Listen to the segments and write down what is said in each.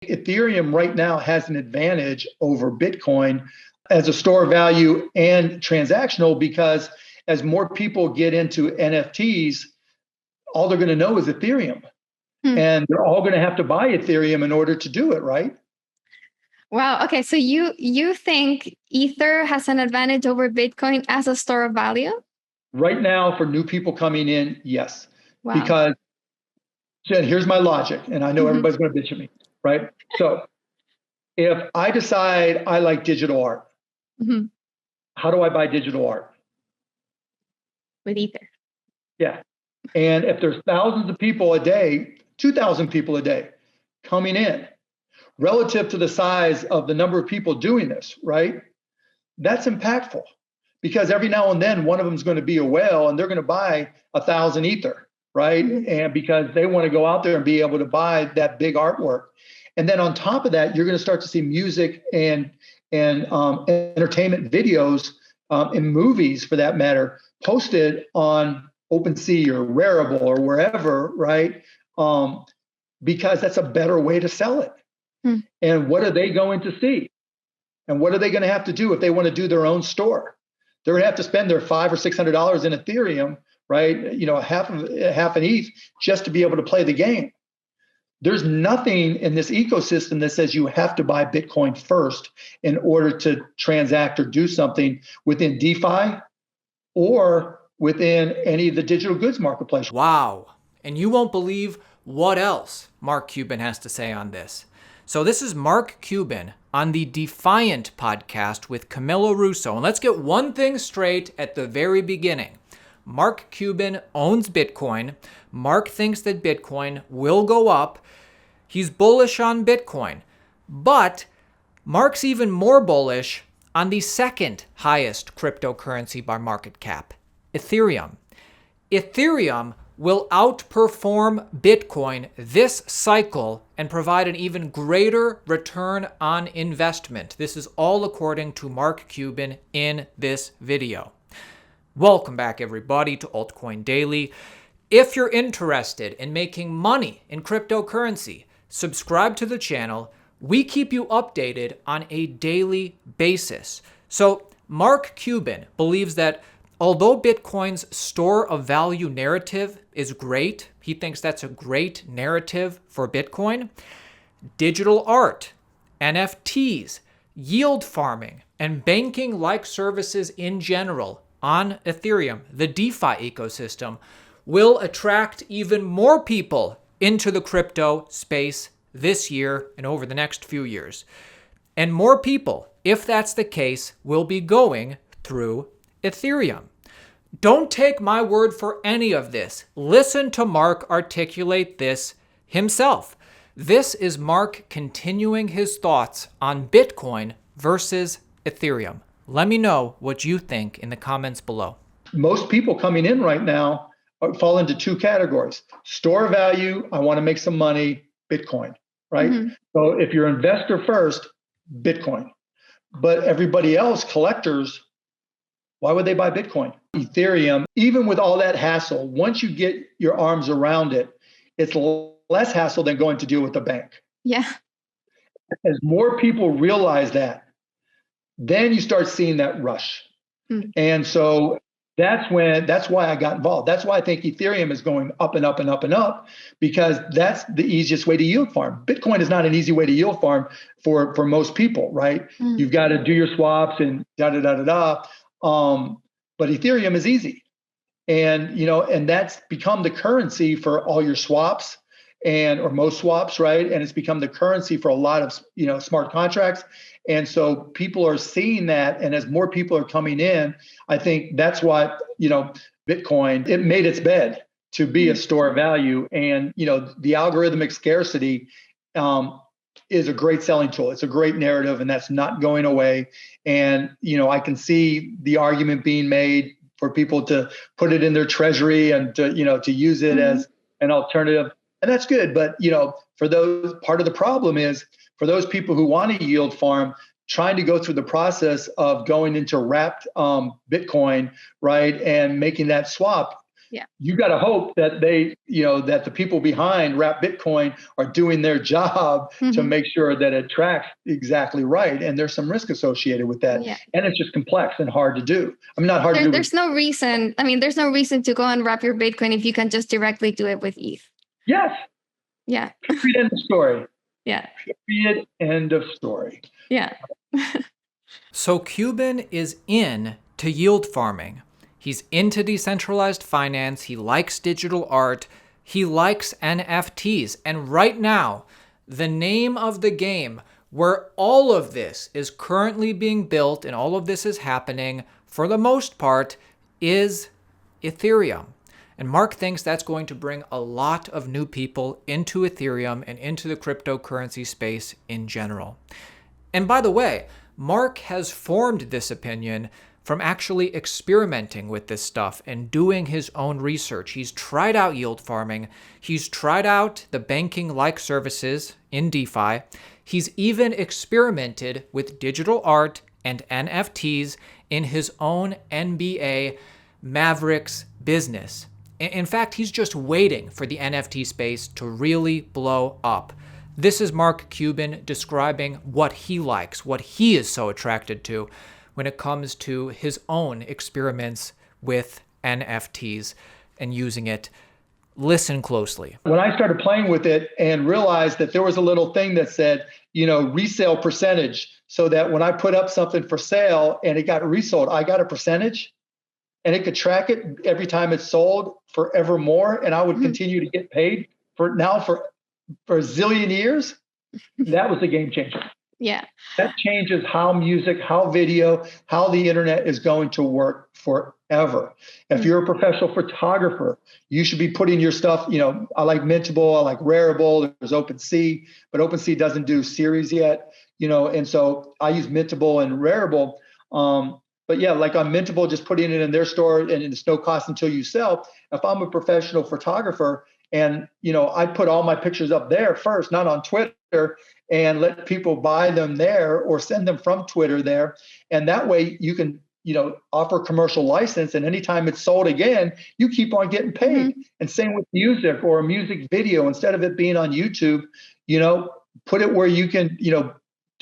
Ethereum right now has an advantage over Bitcoin as a store of value and transactional, because as more people get into NFTs, all they're going to know is Ethereum. And they're all going to have to buy Ethereum in order to do it, right? Wow. Okay. So you think Ether has an advantage over Bitcoin as a store of value? Right now, for new people coming in, yes. Wow. Because Jen, here's my logic, and I know everybody's going to bitch at me, right? So if I decide I like digital art, how do I buy digital art? With Ether. Yeah. And if there's thousands of people a day, 2,000 people a day coming in, relative to the size of the number of people doing this, right? That's impactful, because every now and then one of them is going to be a whale and they're going to buy 1,000 Ether, right? And because they want to go out there and be able to buy that big artwork. And then on top of that, you're going to start to see music and entertainment videos and movies, for that matter, posted on OpenSea or Rarible or wherever, right? Because that's a better way to sell it. And what are they going to see? And what are they going to have to do if they want to do their own store? They're going to have to spend their $500 or $600 in Ethereum, right? You know, half an ETH, just to be able to play the game. There's nothing in this ecosystem that says you have to buy Bitcoin first in order to transact or do something within DeFi or within any of the digital goods marketplace. Wow. And you won't believe what else Mark Cuban has to say on this. So this is Mark Cuban on the Defiant podcast with Camilo Russo. And let's get one thing straight at the very beginning. Mark Cuban owns Bitcoin. Mark thinks that Bitcoin will go up. He's bullish on Bitcoin. But Mark's even more bullish on the second highest cryptocurrency by market cap, Ethereum. Ethereum will outperform Bitcoin this cycle and provide an even greater return on investment. This is all according to Mark Cuban in this video. Welcome back, everybody, to Altcoin Daily. If you're interested in making money in cryptocurrency, subscribe to the channel. We keep you updated on a daily basis. So Mark Cuban believes that although Bitcoin's store of value narrative is great, he thinks that's a great narrative for Bitcoin, digital art, NFTs, yield farming, and banking-like services in general on Ethereum, the DeFi ecosystem, will attract even more people into the crypto space this year and over the next few years. And more people, if that's the case, will be going through Ethereum. Don't take my word for any of this. Listen to Mark articulate this himself. This is Mark continuing his thoughts on Bitcoin versus Ethereum. Let me know what you think in the comments below. Most people coming in right now fall into two categories. Store value, I want to make some money, Bitcoin, right? So if you're investor first, Bitcoin. But everybody else, collectors, why would they buy Bitcoin? Ethereum, even with all that hassle, once you get your arms around it, it's less hassle than going to deal with the bank. Yeah. As more people realize that, then you start seeing that rush. And so that's why I got involved. That's why I think Ethereum is going up and up and up and up, because that's the easiest way to yield farm. Bitcoin is not an easy way to yield farm for most people, right? You've got to do your swaps and da-da-da-da-da. But Ethereum is easy. And, and that's become the currency for all your swaps or most swaps, right? And it's become the currency for a lot of, smart contracts. And so people are seeing that. And as more people are coming in, I think that's why, Bitcoin, it made its bed to be a store of value. And, the algorithmic scarcity is a great selling tool. It's a great narrative, and that's not going away. And, I can see the argument being made for people to put it in their treasury and to use it as an alternative. And that's good. But, for those, part of the problem is for those people who want to yield farm, trying to go through the process of going into wrapped Bitcoin, right, and making that swap, you got to hope that that the people behind Wrap Bitcoin are doing their job to make sure that it tracks exactly right. And there's some risk associated with that. Yeah. And it's just complex and hard to do. I mean, not hard to do. There's no reason. I mean, there's no reason to go and wrap your Bitcoin if you can just directly do it with ETH. Yes. Yeah. Period, end of story. Yeah. Period, end of story. Yeah. So Cuban is into yield farming. He's into decentralized finance. He likes digital art. He likes NFTs. And right now, the name of the game where all of this is currently being built and all of this is happening, for the most part, is Ethereum. And Mark thinks that's going to bring a lot of new people into Ethereum and into the cryptocurrency space in general. And by the way, Mark has formed this opinion from actually experimenting with this stuff and doing his own research. He's tried out yield farming. He's tried out the banking-like services in DeFi. He's even experimented with digital art and NFTs in his own NBA Mavericks business. In fact, he's just waiting for the NFT space to really blow up. This is Mark Cuban describing what he likes, what he is so attracted to when it comes to his own experiments with NFTs and using it. Listen closely. When I started playing with it and realized that there was a little thing that said, resale percentage, so that when I put up something for sale and it got resold, I got a percentage and it could track it every time it's sold forevermore. And I would continue to get paid for a zillion years. That was a game changer. Yeah. That changes how music, how video, how the internet is going to work forever. If you're a professional photographer, you should be putting your stuff, I like Mintable, I like Rarible, there's OpenSea, but OpenSea doesn't do series yet, and so I use Mintable and Rarible. But yeah, like on Mintable, just putting it in their store and it's no cost until you sell. If I'm a professional photographer and, I put all my pictures up there first, not on Twitter, and let people buy them there or send them from Twitter there. And that way you can, offer commercial license. And anytime it's sold again, you keep on getting paid. And same with music or a music video, instead of it being on YouTube, put it where you can,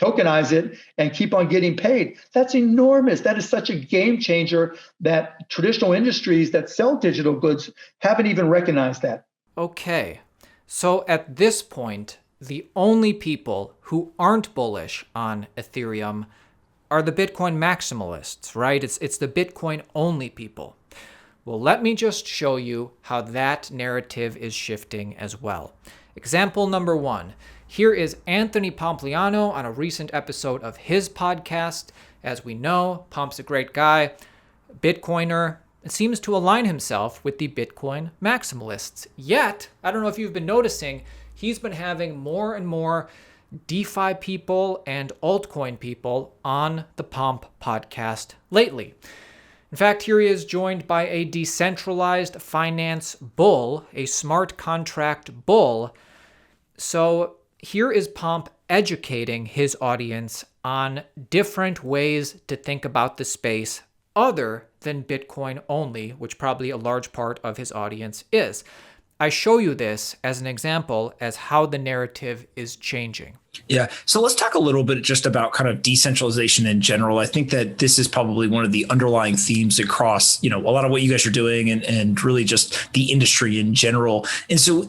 tokenize it and keep on getting paid. That's enormous. That is such a game changer that traditional industries that sell digital goods haven't even recognized that. Okay. So at this point, the only people who aren't bullish on Ethereum are the Bitcoin maximalists, right? It's the Bitcoin only people. Well, let me just show you how that narrative is shifting as well. Example number 1. Here is Anthony Pompliano on a recent episode of his podcast. As we know, Pomp's a great guy, Bitcoiner, seems to align himself with the Bitcoin maximalists. Yet, I don't know if you've been noticing, he's been having more and more DeFi people and altcoin people on the Pomp podcast lately. In fact, here he is joined by a decentralized finance bull, a smart contract bull. So here is Pomp educating his audience on different ways to think about the space other than Bitcoin only, which probably a large part of his audience is. I show you this as an example as how the narrative is changing. Yeah. So let's talk a little bit just about kind of decentralization in general. I think that this is probably one of the underlying themes across, a lot of what you guys are doing and really just the industry in general. And so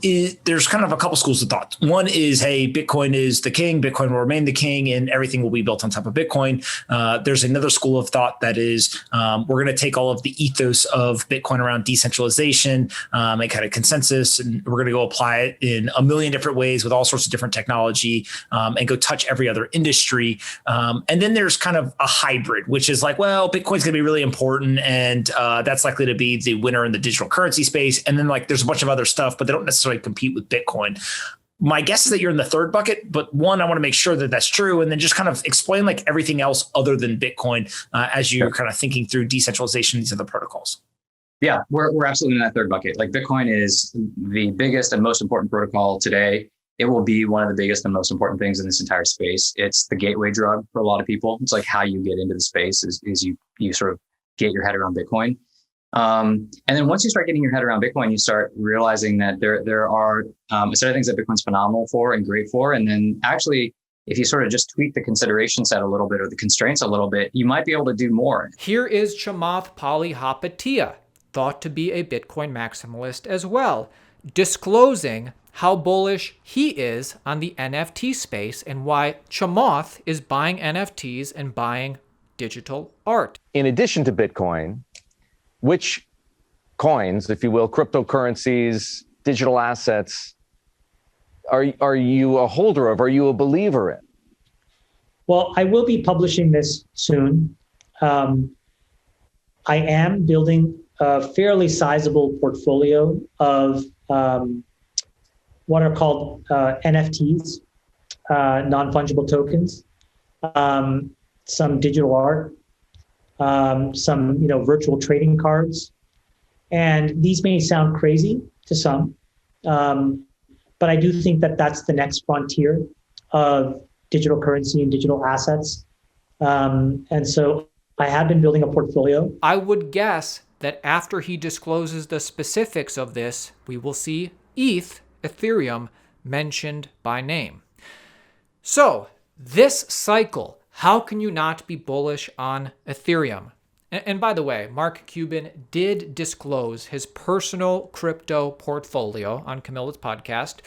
there's kind of a couple schools of thought. One is, hey, Bitcoin is the king, Bitcoin will remain the king, and everything will be built on top of Bitcoin. There's another school of thought that is, we're going to take all of the ethos of Bitcoin around decentralization and kind of consensus, and we're going to go apply it in a million different ways with all sorts of different technology. And go touch every other industry. And then there's kind of a hybrid, which is like, well, Bitcoin's going to be really important. And that's likely to be the winner in the digital currency space. And then there's a bunch of other stuff, but they don't necessarily compete with Bitcoin. My guess is that you're in the third bucket, but one, I want to make sure that that's true. And then just kind of explain everything else other than Bitcoin as you're kind of thinking through decentralization, these other protocols. Yeah, we're absolutely in that third bucket. Bitcoin is the biggest and most important protocol today. It will be one of the biggest and most important things in this entire space. It's the gateway drug for a lot of people. It's how you get into the space is you sort of get your head around Bitcoin. And then once you start getting your head around Bitcoin, you start realizing that there are a set of things that Bitcoin's phenomenal for and great for. And then actually, if you sort of just tweak the consideration set a little bit or the constraints a little bit, you might be able to do more. Here is Chamath Palihapitiya, thought to be a Bitcoin maximalist as well, disclosing how bullish he is on the NFT space and why Chamath is buying NFTs and buying digital art. In addition to Bitcoin, which coins, if you will, cryptocurrencies, digital assets, are you a holder of? Are you a believer in? Well, I will be publishing this soon. I am building a fairly sizable portfolio of what are called NFTs, non-fungible tokens, some digital art, some virtual trading cards, and these may sound crazy to some, but I do think that that's the next frontier of digital currency and digital assets, and so I have been building a portfolio. I would guess that after he discloses the specifics of this, we will see Ethereum mentioned by name. So this cycle, how can you not be bullish on Ethereum? And by the way, Mark Cuban did disclose his personal crypto portfolio on Camilla's podcast.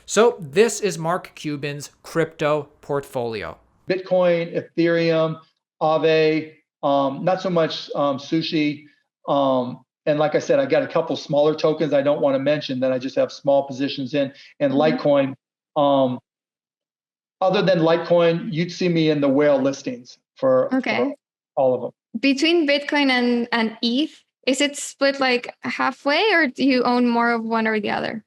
So this is Mark Cuban's crypto portfolio. Bitcoin, Ethereum, Aave, not so much Sushi. And like I said, I got a couple smaller tokens I don't want to mention that I just have small positions in. And Litecoin, other than Litecoin, you'd see me in the whale listings for all of them. Between Bitcoin and ETH, is it split like halfway, or do you own more of one or the other?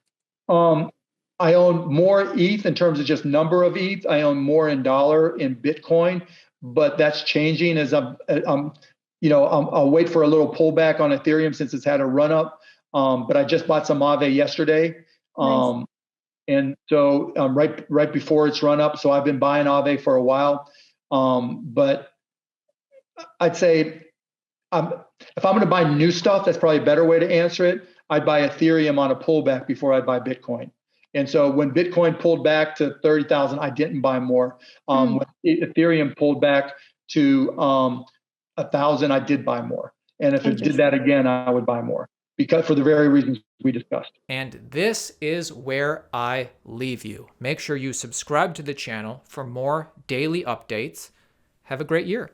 I own more ETH in terms of just number of ETH. I own more in dollar in Bitcoin, but that's changing as I'll wait for a little pullback on Ethereum since it's had a run up. But I just bought some Aave yesterday. Nice. And so right before it's run up. So I've been buying Aave for a while. But I'd say if I'm going to buy new stuff, that's probably a better way to answer it. I'd buy Ethereum on a pullback before I'd buy Bitcoin. And so when Bitcoin pulled back to 30,000, I didn't buy more. When Ethereum pulled back to 1,000, I did buy more. And if it did that again, I would buy more because for the very reasons we discussed. And this is where I leave you. Make sure you subscribe to the channel for more daily updates. Have a great year.